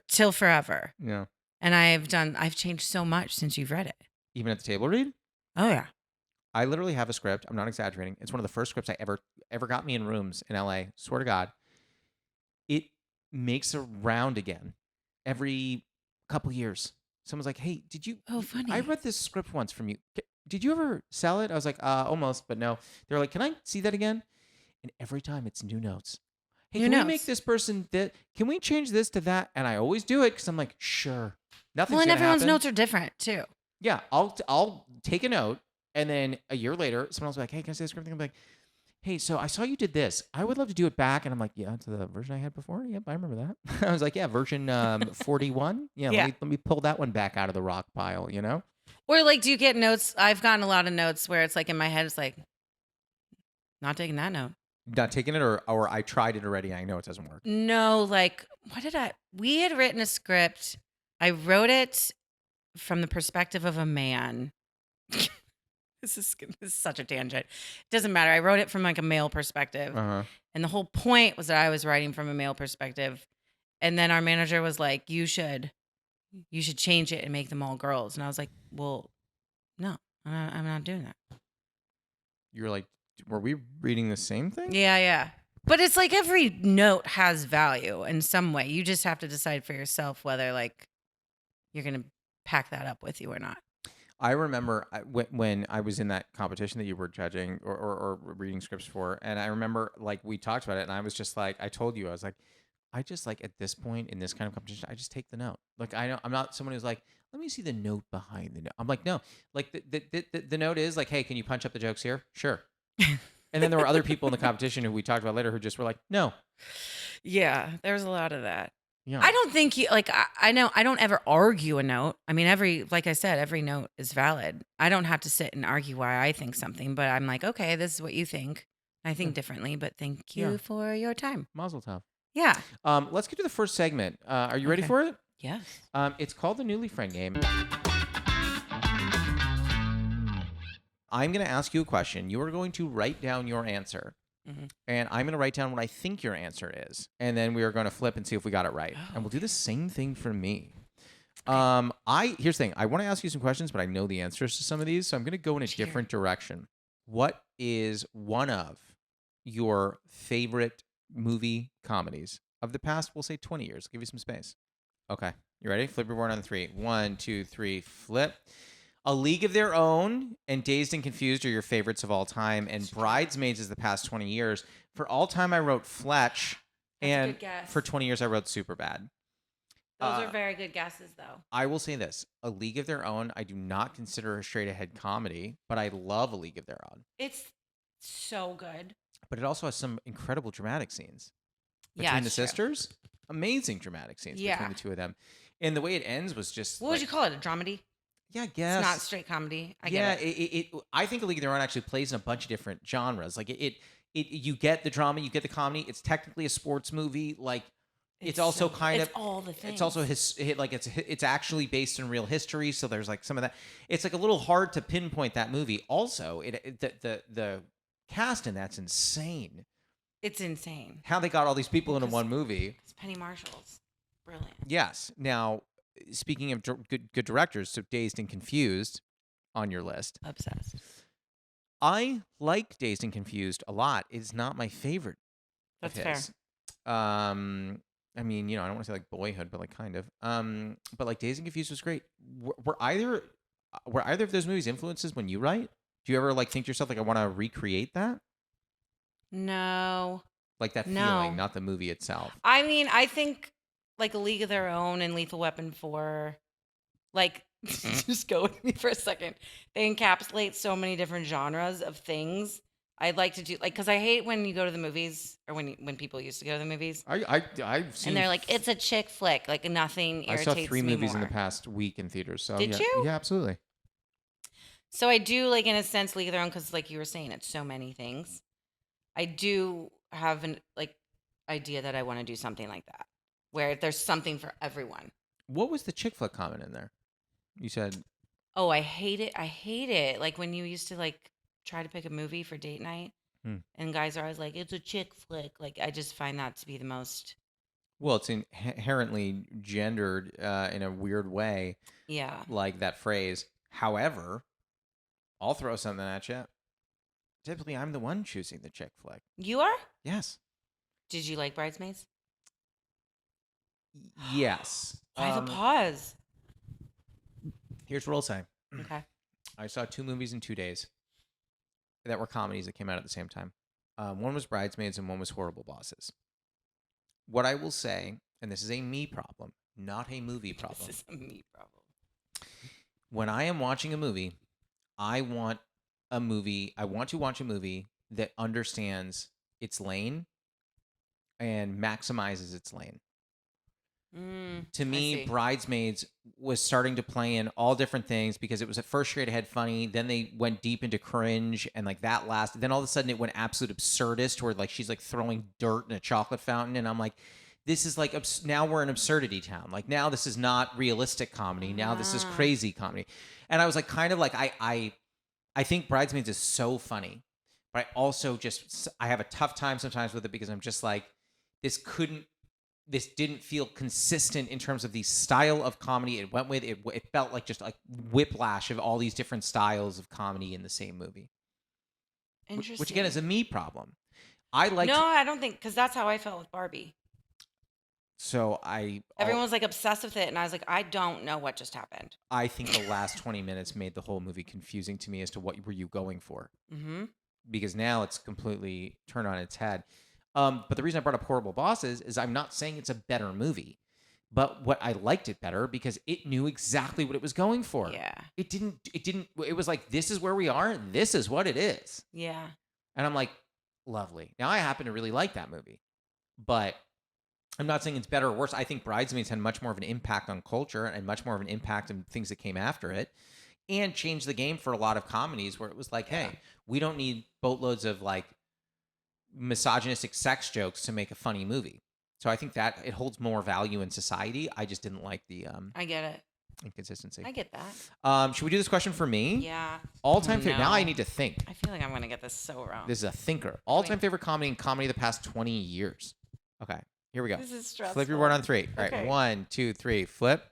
Till forever. Yeah. And I've changed so much since you've read it. Even at the table read? Oh yeah. I literally have a script. I'm not exaggerating. It's one of the first scripts I ever got me in rooms in LA. Swear to God. It makes a round again every couple years. Someone's like, hey, did you... Oh, funny. I read this script once from you. Did you ever sell it? I was like, almost, but no. They're like, can I see that again? And every time it's new notes. Hey, can we make this person... Can we change this to that? And I always do it because I'm like, sure. Nothing's Well, and everyone's happen. notes are different too. Yeah, I'll take a note, and then a year later, someone else will be like, hey, can I say this script thing? I'm like, hey, so I saw you did this. I would love to do it back. And I'm like, yeah, to the version I had before? Yep, I remember that. I was like, yeah, version 41? Yeah, Yeah. let me pull that one back out of the rock pile, you know? Or like, do you get notes? I've gotten a lot of notes where it's like in my head, it's like, not taking that note. Not taking it, or I tried it already. I know it doesn't work. No, like, we had written a script. I wrote it from the perspective of a man. This is such a tangent. It doesn't matter. I wrote it from like a male perspective. Uh-huh. And the whole point was that I was writing from a male perspective. And then our manager was like, you should change it and make them all girls. And I was like, well, no, I'm not doing that. You were like, were we reading the same thing? Yeah. But it's like every note has value in some way. You just have to decide for yourself whether like you're going to pack that up with you or not. I remember when I was in that competition that you were judging or reading scripts for, and I remember like we talked about it, and I was just like, I told you, I was like, I just like at this point in this kind of competition, I just take the note. Like I'm not someone who's like, let me see the note behind the note. I'm like, no, like the note is like, hey, can you punch up the jokes here? Sure. And then there were other people in the competition who we talked about later who just were like, no. Yeah, there's a lot of that. Yeah. I don't think I know I don't ever argue a note. I mean, like I said, every note is valid. I don't have to sit and argue why I think something, but I'm like, okay, this is what you think. I think differently, but thank you for your time. Mazel tov. Yeah. Let's get to the first segment. Are you ready for it? Yes. It's called the Newly Friend game. I'm going to ask you a question. You are going to write down your answer. Mm-hmm. And I'm going to write down what I think your answer is. And then we are going to flip and see if we got it right. Oh, and we'll do the same thing for me. Okay. Here's the thing. I want to ask you some questions, but I know the answers to some of these. So I'm going to go in a different direction. What is one of your favorite movie comedies of the past, we'll say 20 years? I'll give you some space. Okay. You ready? Flip your board on 3. 1, 2, 3, flip. A League of Their Own and Dazed and Confused are your favorites of all time, and Bridesmaids is the past 20 years. For all time, I wrote Fletch, and for 20 years, I wrote Superbad. Those are very good guesses, though. I will say this. A League of Their Own, I do not consider a straight-ahead comedy, but I love A League of Their Own. It's so good. But it also has some incredible dramatic scenes. Between the sisters, amazing dramatic scenes between the two of them. And the way it ends was just... What would you call it, a dramedy? Yeah, I guess. It's not straight comedy. I get it. I think A League of Their Own actually plays in a bunch of different genres. Like you get the drama, you get the comedy. It's technically a sports movie. Like it's also kind of it's all the things. It's also it's actually based in real history. So there's like some of that. It's like a little hard to pinpoint that movie. Also, the cast in that's insane. It's insane. How they got all these people into one movie. It's Penny Marshall's brilliant. Yes. Now, speaking of good directors, so Dazed and Confused on your list. Obsessed. I like Dazed and Confused a lot. It's not my favorite. That's fair. I mean, I don't want to say like Boyhood, but like kind of. But like Dazed and Confused was great. Were either of those movies influences when you write? Do you ever like think to yourself like I want to recreate that? No. Like that feeling, not the movie itself. I mean, I think like A League of Their Own and Lethal Weapon 4, like just go with me for a second. They encapsulate so many different genres of things. I'd like to do because I hate when you go to the movies or when people used to go to the movies. I've seen and they're like it's a chick flick, like nothing irritates me more. I saw 3 movies in the past week in theaters. So did you? Yeah, absolutely. So I do like in a sense League of Their Own because like you were saying, it's so many things. I do have an idea that I want to do something like that where there's something for everyone. What was the chick flick comment in there? You said, "Oh, I hate it. I hate it." Like when you used to like try to pick a movie for date night and guys are always like, "It's a chick flick." Like I just find that to be the most. Well, it's inherently gendered in a weird way. Yeah. Like that phrase. However, I'll throw something at you. Typically, I'm the one choosing the chick flick. You are? Yes. Did you like Bridesmaids? Yes. I have a pause. Here's what I'll say. Okay. I saw 2 movies in 2 days that were comedies that came out at the same time. One was Bridesmaids and one was Horrible Bosses. What I will say, and this is a me problem, not a movie problem. This is a me problem. When I am watching a movie, I want to watch a movie that understands its lane and maximizes its lane. To me, Bridesmaids was starting to play in all different things because it was at first straight ahead funny. Then they went deep into cringe and like that lasted. Then all of a sudden it went absolute absurdist where like she's like throwing dirt in a chocolate fountain. And I'm like, this is like, now we're in absurdity town. Like now this is not realistic comedy. Now this is crazy comedy. And I was like, kind of like, I think Bridesmaids is so funny, but I also I have a tough time sometimes with it because I'm just like, this didn't feel consistent in terms of the style of comedy it went with. It felt like just like whiplash of all these different styles of comedy in the same movie. Interesting. Which again is a me problem. I don't think, because that's how I felt with Barbie. So everyone was like obsessed with it, and I was like, I don't know what just happened. I think the last 20 minutes made the whole movie confusing to me as to what were you going for. Mm-hmm. Because now it's completely turned on its head. But the reason I brought up Horrible Bosses is I'm not saying it's a better movie, but what I liked it better because it knew exactly what it was going for. Yeah. It was like, this is where we are. This is what it is. Yeah. And I'm like, lovely. Now I happen to really like that movie, but I'm not saying it's better or worse. I think Bridesmaids had much more of an impact on culture and much more of an impact on things that came after it and changed the game for a lot of comedies where it was like, hey, we don't need boatloads of like misogynistic sex jokes to make a funny movie. So I think that it holds more value in society. I just didn't like the I get it. Inconsistency. I get that. Should we do this question for me? Yeah. All-time favorite. Now I need to think. I feel like I'm going to get this so wrong. This is a thinker. All-time favorite comedy and comedy of the past 20 years. Okay. Here we go. This is stressful. Flip your word on 3. All right. Okay. 1, 2, 3. Flip.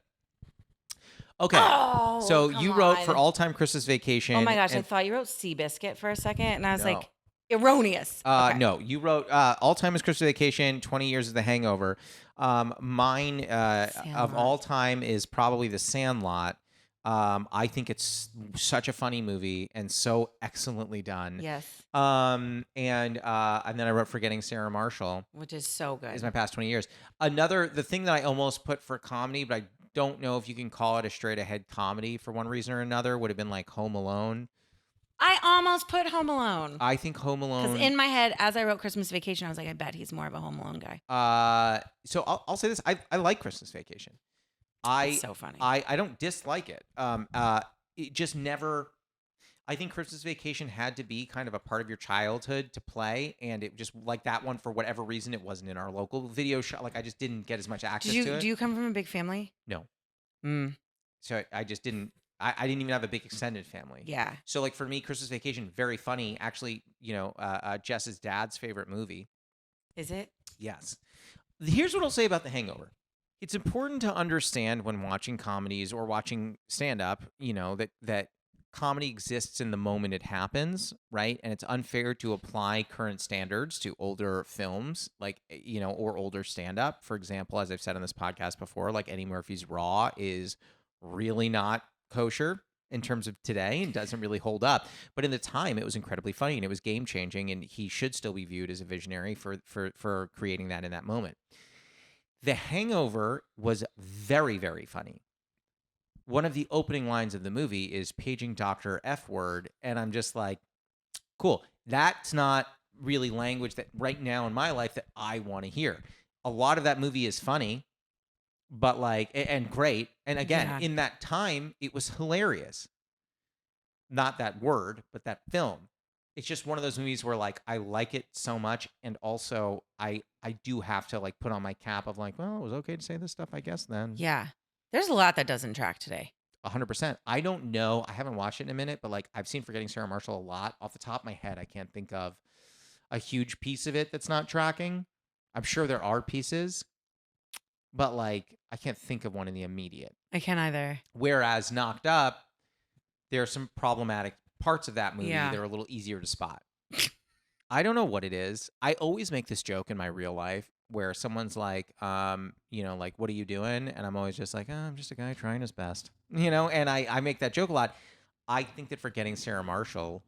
Okay. Oh, so you wrote for All-Time Christmas Vacation. Oh my gosh. I thought you wrote Seabiscuit for a second. And I was like, erroneous. Okay. No, you wrote All-Time is Christmas Vacation, 20 Years is The Hangover. Mine of all time is probably The Sandlot. I think it's such a funny movie and so excellently done. Yes. And then I wrote Forgetting Sarah Marshall, which is so good. Is my past 20 years. The thing that I almost put for comedy, but I don't know if you can call it a straight ahead comedy for one reason or another, would have been like Home Alone. I almost put Home Alone. I think Home Alone. Because in my head, as I wrote Christmas Vacation, I was like, I bet he's more of a Home Alone guy. So I'll say this: I like Christmas Vacation. It's so funny. I don't dislike it. It just never. I think Christmas Vacation had to be kind of a part of your childhood to play, and it just like that one for whatever reason it wasn't in our local video shop. Like I just didn't get as much access to it. Do you come from a big family? No. Mm. So I just didn't. I didn't even have a big extended family. Yeah. So like for me, Christmas Vacation, very funny. Actually, Jess's dad's favorite movie. Is it? Yes. Here's what I'll say about The Hangover. It's important to understand when watching comedies or watching stand-up, that comedy exists in the moment it happens, right? And it's unfair to apply current standards to older films, like, or older stand-up. For example, as I've said on this podcast before, like Eddie Murphy's Raw is really not kosher in terms of today and doesn't really hold up. But in the time, it was incredibly funny and it was game-changing, and he should still be viewed as a visionary for creating that in that moment. The Hangover was very, very funny. One of the opening lines of the movie is paging Dr. F word, and I'm just like, cool. That's not really language that right now in my life that I want to hear. A lot of that movie is funny, but like, and great. And again, in that time, it was hilarious. Not that word, but that film. It's just one of those movies where like I like it so much, and also I do have to like put on my cap of like, well, it was okay to say this stuff, I guess then. Yeah. There's a lot that doesn't track today. 100%. I don't know. I haven't watched it in a minute, but like I've seen Forgetting Sarah Marshall a lot. Off the top of my head, I can't think of a huge piece of it that's not tracking. I'm sure there are pieces, but like I can't think of one in the immediate. I can't either. Whereas Knocked Up, there are some problematic parts of that movie that are a little easier to spot. I don't know what it is. I always make this joke in my real life where someone's like, like, what are you doing? And I'm always just like, I'm just a guy trying his best, and I make that joke a lot. I think that Forgetting Sarah Marshall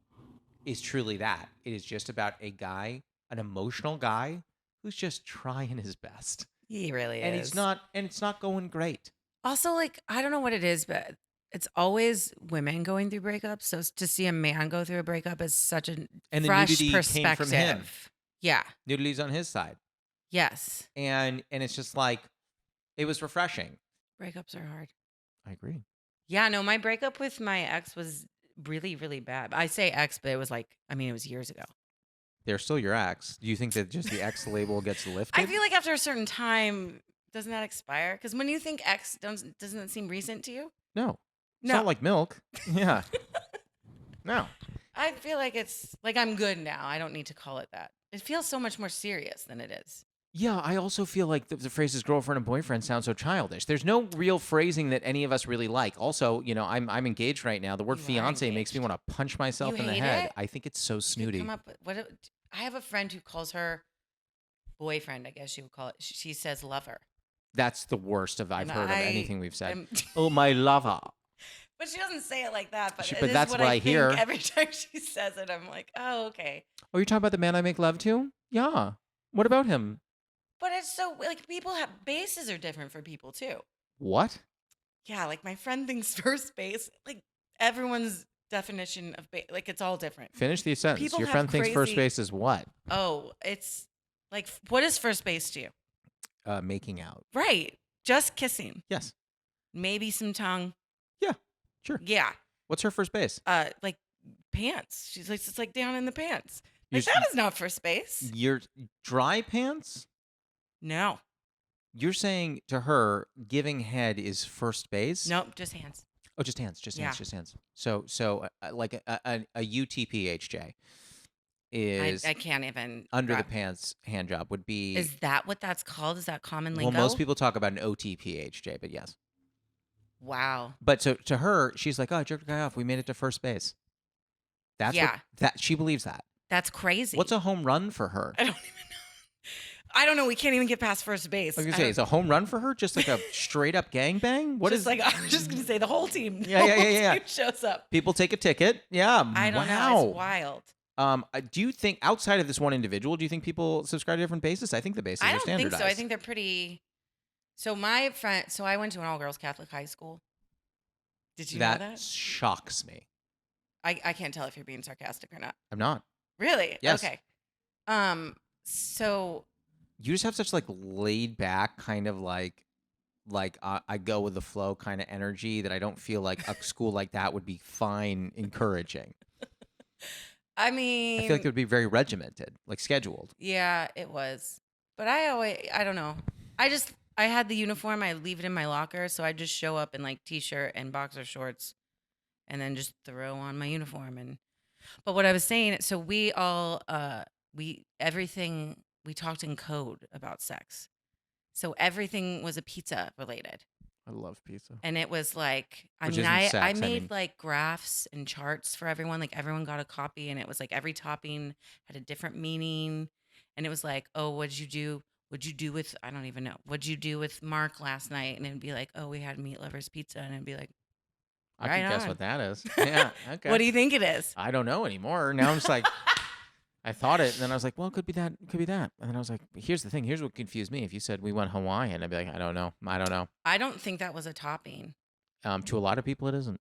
is truly that. It is just about a guy, an emotional guy who's just trying his best. He really and is. It's not going great. Also, like, I don't know what it is, but it's always women going through breakups. So to see a man go through a breakup is such a and fresh the nudity perspective. Came from him. Yeah. Nudity's on his side. Yes. And it's just like, it was refreshing. Breakups are hard. I agree. Yeah, no, my breakup with my ex was really, really bad. I say ex, but it was like, it was years ago. They're still your ex. Do you think that just the ex label gets lifted? I feel like after a certain time, doesn't that expire? Because when you think ex, doesn't it seem recent to you? No. It's not like milk. Yeah. No. I feel like it's like I'm good now. I don't need to call it that. It feels so much more serious than it is. Yeah, I also feel like the phrases girlfriend and boyfriend sound so childish. There's no real phrasing that any of us really like. Also, I'm engaged right now. The word fiance makes me want to punch myself in the head. It? I think it's so snooty. Come up with, I have a friend who calls her boyfriend, I guess she would call it. She says lover. That's the worst I've heard of anything we've said. Oh, my lover. But she doesn't say it like that. But that's what I hear every time she says it. I'm like, oh, okay. Oh, you're talking about the man I make love to? Yeah. What about him? But it's so like people have bases are different for people too. What? Yeah, like my friend thinks first base, like everyone's definition of like it's all different. Finish the sentence. People Your friend thinks first base is what? Oh, it's like what is first base to you? Making out. Right. Just kissing. Yes. Maybe some tongue. Yeah. Sure. Yeah. What's her first base? Like pants. She's like, it's like down in the pants. Like that is not first base. Your dry pants? No. You're saying to her giving head is first base? Nope, just hands. Oh, just hands. Just hands. So like a UTPHJ is I can't even under the pants hand job would be. Is that what that's called? Is that common lingo? Well, most people talk about an OTPHJ, but yes. Wow. But so to her, she's like, "Oh, I jerked a guy off. We made it to first base." That's that she believes that. That's crazy. What's a home run for her? I don't even know. I don't know. We can't even get past first base. I was gonna say, is a home run for her just like a straight up gangbang? What is like? I was just gonna say the whole team. Yeah. Team shows up. People take a ticket. Yeah. I don't know. It's wild. Do you think outside of this one individual, do you think people subscribe to different bases? I think the bases are standardized. I don't think so. I think they're pretty. So my friend. So I went to an all girls Catholic high school. Did you know that? That shocks me. I can't tell if you're being sarcastic or not. I'm not. Really? Yes. Okay. So you just have such like laid back kind of like I go with the flow kind of energy that I don't feel like a school like that would be fine encouraging. I mean, I feel like it would be very regimented, like scheduled. Yeah, it was. But I don't know. I had the uniform. I leave it in my locker, so I just show up in like t-shirt and boxer shorts and then just throw on my uniform. But what I was saying, so we all we talked in code about sex. So everything was a pizza related. I love pizza. And it was like, Which isn't sex, I made like graphs and charts for everyone. Like everyone got a copy, and it was like every topping had a different meaning. And it was like, oh, what'd you do? What'd you do with, I don't even know. What'd you do with Mark last night? And it'd be like, oh, we had meat lovers pizza. And it'd be like, I right can guess on. what that is. Yeah. Okay. What do you think it is? I don't know anymore. Now I'm just like, I thought it, and then I was like, well, it could be that. It could be that. And then I was like, here's the thing. Here's what confused me. If you said we went Hawaiian, I'd be like, I don't know. I don't know. I don't think that was a topping. To a lot of people, it isn't.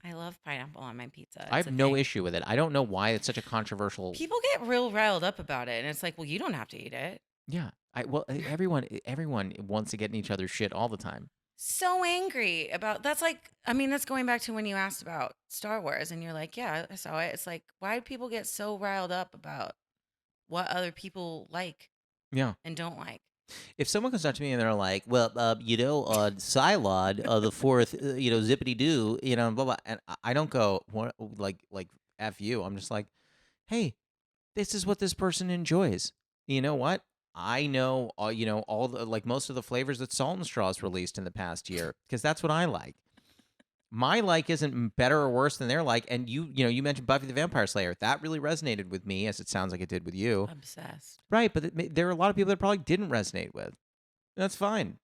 I love pineapple on my pizza. I have no issue with it. I don't know why it's such a controversial. People get real riled up about it, and it's like, well, you don't have to eat it. Yeah. Everyone wants to get in each other's shit all the time. So angry about that's like, I mean, that's going back to when you asked about Star Wars, and you're like, yeah, I saw it. It's like, why do people get so riled up about what other people like and don't like? If someone comes up to me and they're like, well, Cylod, the fourth, zippity doo, blah, blah, and I don't go, what, like, F you. I'm just like, hey, this is what this person enjoys. You know what? I know, all the, like most of the flavors that Salt and Straw's released in the past year, because that's what I like. My like isn't better or worse than their like. And you mentioned Buffy the Vampire Slayer. That really resonated with me, as it sounds like it did with you. Obsessed. Right, but there are a lot of people that probably didn't resonate with. That's fine.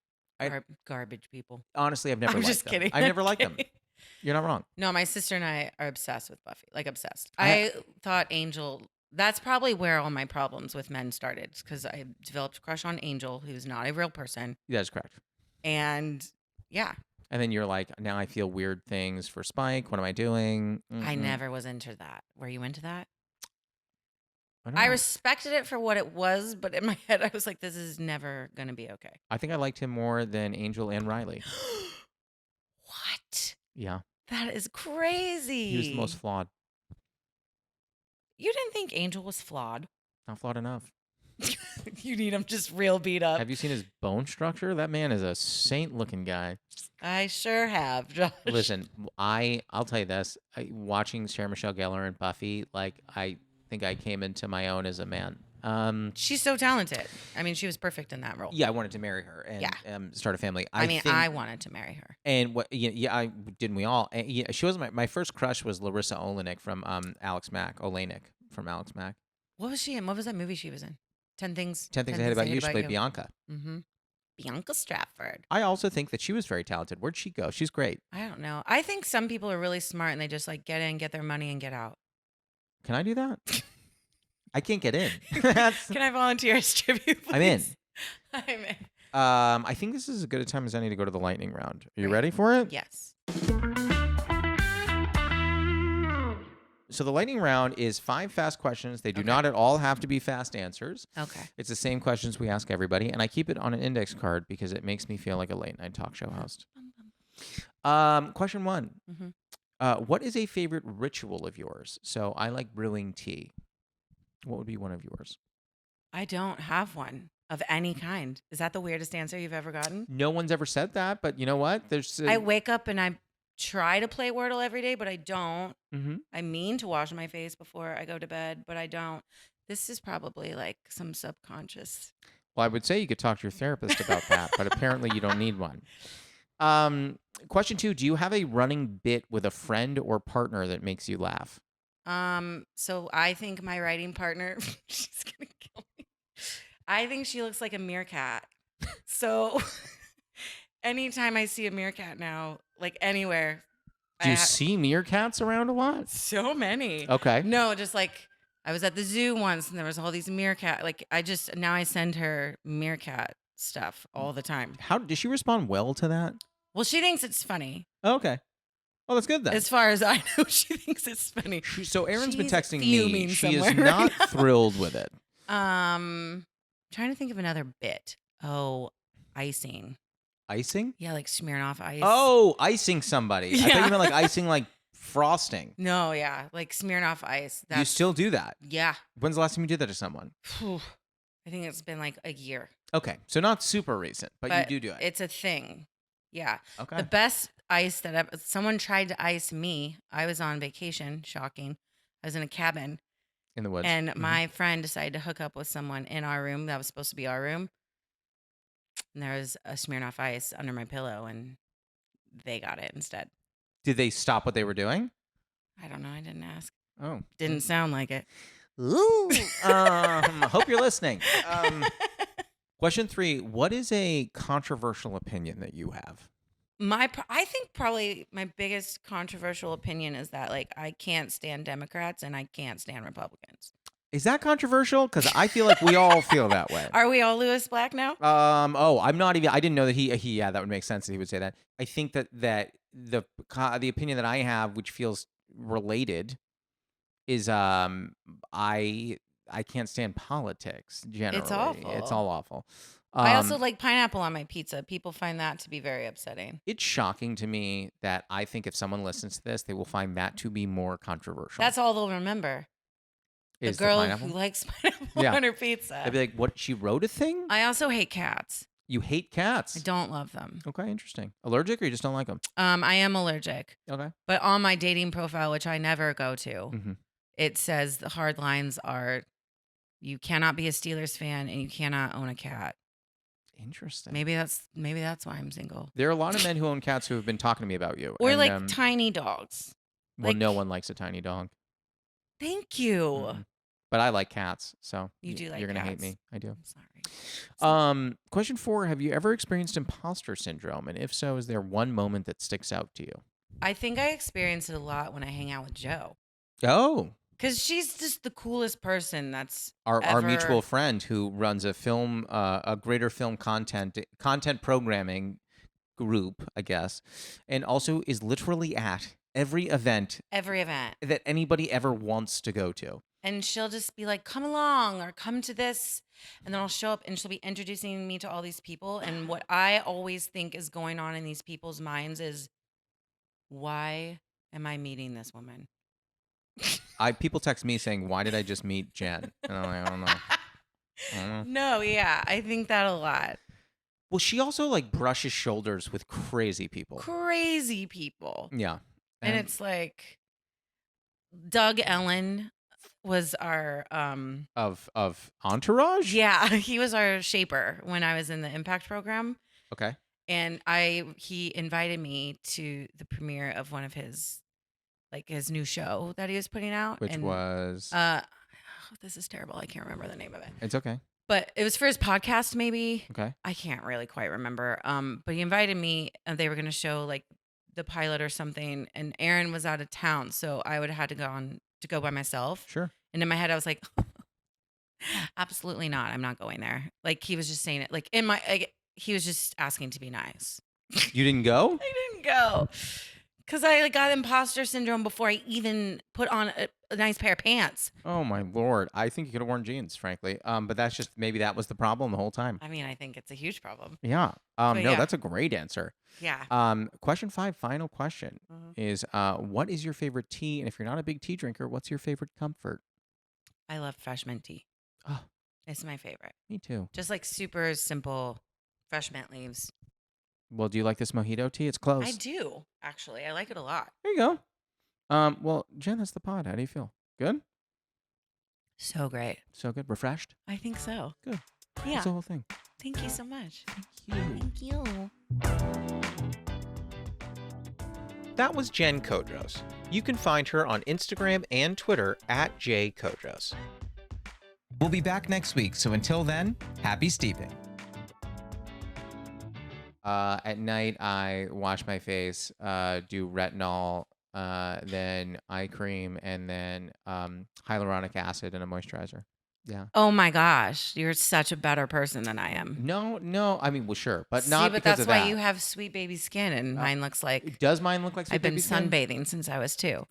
Garbage people. Honestly, I've never liked them. I'm just kidding. I've never liked them. You're not wrong. No, my sister and I are obsessed with Buffy. Like, obsessed. I I thought Angel... That's probably where all my problems with men started, because I developed a crush on Angel, who's not a real person. That is correct. And yeah. And then you're like, now I feel weird things for Spike. What am I doing? I never was into that. Were you into that? I respected it for what it was, but in my head, I was like, this is never going to be okay. I think I liked him more than Angel and Riley. What? Yeah. That is crazy. He was the most flawed. You didn't think Angel was flawed? Not flawed enough. You need him just real beat up. Have you seen his bone structure? That man is a saint-looking guy. I sure have, Josh. Listen, I'll tell you this. Watching Sarah Michelle Gellar and Buffy, like, I think I came into my own as a man. She's so talented. I mean, she was perfect in that role. Yeah, I wanted to marry her and start a family. I wanted to marry her. And didn't we all? And, she was my first crush was Larissa Olenek from Alex Mack. Olenek from Alex Mack. What was she in? What was that movie she was in? 10 Things. 10 Things I Hate About You. She played Bianca. Mm-hmm. Bianca Stratford. I also think that she was very talented. Where'd she go? She's great. I don't know. I think some people are really smart and they just like get in, get their money, and get out. Can I do that? I can't get in. Can I volunteer as tribute, please? I'm in. I'm in. I think this is as good a time as any to go to the lightning round. Are you ready for it? Yes. So the lightning round is 5 fast questions. They do not at all have to be fast answers. Okay. It's the same questions we ask everybody, and I keep it on an index card because it makes me feel like a late-night talk show host. Question 1. Mm-hmm. What is a favorite ritual of yours? So I like brewing tea. What would be one of yours? I don't have one of any kind. Is that the weirdest answer you've ever gotten? No one's ever said that, but you know what? I wake up and I try to play Wordle every day, but I don't. Mm-hmm. I mean to wash my face before I go to bed, but I don't. This is probably like some subconscious. Well, I would say you could talk to your therapist about that, but apparently you don't need one. Question 2, do you have a running bit with a friend or partner that makes you laugh? So I think my writing partner, she's gonna kill me. I think she looks like a meerkat. So anytime I see a meerkat now, like anywhere. Do you see meerkats around a lot? So many. Okay. No, just like I was at the zoo once and there was all these meerkat. Like now I send her meerkat stuff all the time. How does she respond well to that? Well, she thinks it's funny. Okay. Well, that's good then. As far as I know, she thinks it's funny. So Erin's been She's texting me. She is not thrilled with it. Trying to think of another bit. Oh, icing. Icing? Yeah, like smearing off ice. Oh, icing somebody. Yeah. I thought you meant like icing like frosting. No, yeah, like smearing off ice. You still do that? Yeah. When's the last time you did that to someone? I think it's been like a year. Okay, so not super recent, but you do it. It's a thing. Yeah. Okay. The best ice that someone tried to ice me. I was on vacation. Shocking. I was in a cabin. In the woods. And my friend decided to hook up with someone in our room that was supposed to be our room. And there was a Smirnoff Ice under my pillow, and they got it instead. Did they stop what they were doing? I don't know. I didn't ask. Oh. Didn't sound like it. Ooh. Hope you're listening. Question 3. What is a controversial opinion that you have? I think probably my biggest controversial opinion is that like I can't stand Democrats and I can't stand Republicans. Is that controversial? Because I feel like we all feel that way. Are we all Lewis Black now? I'm not even. I didn't know that he. Yeah, that would make sense that he would say that. I think that the opinion that I have, which feels related, is I can't stand politics generally. It's awful. It's all awful. I also like pineapple on my pizza. People find that to be very upsetting. It's shocking to me that I think if someone listens to this, they will find that to be more controversial. That's all they'll remember. The girl who likes pineapple on her pizza. They'd be like, what? She wrote a thing? I also hate cats. You hate cats? I don't love them. Okay, interesting. Allergic or you just don't like them? I am allergic. Okay. But on my dating profile, which I never go to, it says the hard lines are you cannot be a Steelers fan and you cannot own a cat. Interesting. Maybe that's why I'm single. There are a lot of men who own cats who have been talking to me about you. Or like tiny dogs. Well, no one likes a tiny dog. Thank you. But I like cats, so you do like you're gonna cats. hate me. I do. I'm sorry. Question 4: have you ever experienced imposter syndrome? And if so, is there one moment that sticks out to you? I think I experience it a lot when I hang out with Jo. Oh. Because she's just the coolest person that's our mutual friend who runs a film, a greater film content programming group, I guess, and also is literally at every event that anybody ever wants to go to. And she'll just be like, come along or come to this. And then I'll show up and she'll be introducing me to all these people. And what I always think is going on in these people's minds is, why am I meeting this woman? People text me saying, why did I just meet Jen? And I'm like, I don't know. No, yeah, I think that a lot. Well, she also like brushes shoulders with crazy people. Yeah. And it's like Doug Ellen was our of Entourage? Yeah, he was our shaper when I was in the Impact program. Okay. And he invited me to the premiere of one of his new show that he was putting out. Which was this is terrible. I can't remember the name of it. It's okay. But it was for his podcast, maybe. Okay. I can't really quite remember. But he invited me and they were gonna show like the pilot or something, and Aaron was out of town, so I would have had to go by myself. Sure. And in my head I was like, absolutely not. I'm not going there. Like he was just saying it like he was just asking to be nice. You didn't go? I didn't go. Because I got imposter syndrome before I even put on a nice pair of pants. Oh, my Lord. I think you could have worn jeans, frankly. But that's just, maybe that was the problem the whole time. I mean, I think it's a huge problem. Yeah. No, yeah. That's a great answer. Yeah. Question 5, final question is, what is your favorite tea? And if you're not a big tea drinker, what's your favorite comfort? I love fresh mint tea. Oh. It's my favorite. Me too. Just like super simple fresh mint leaves. Well, do you like this mojito tea? It's close. I do, actually. I like it a lot. There you go. Well, Jen, that's the pod. How do you feel? Good? So great. So good? Refreshed? I think so. Good. Yeah. That's the whole thing. Thank you so much. Thank you. Thank you. That was Jen Kodros. You can find her on Instagram and Twitter at @JKodros. We'll be back next week, so until then, happy steeping. At night, I wash my face, do retinol, then eye cream, and then hyaluronic acid and a moisturizer. Yeah. Oh my gosh, you're such a better person than I am. No. I mean, well, sure, but See, not but because that's of why that. you have sweet baby skin, and mine looks like Does mine look like sweet I've been baby skin? sunbathing since I was 2.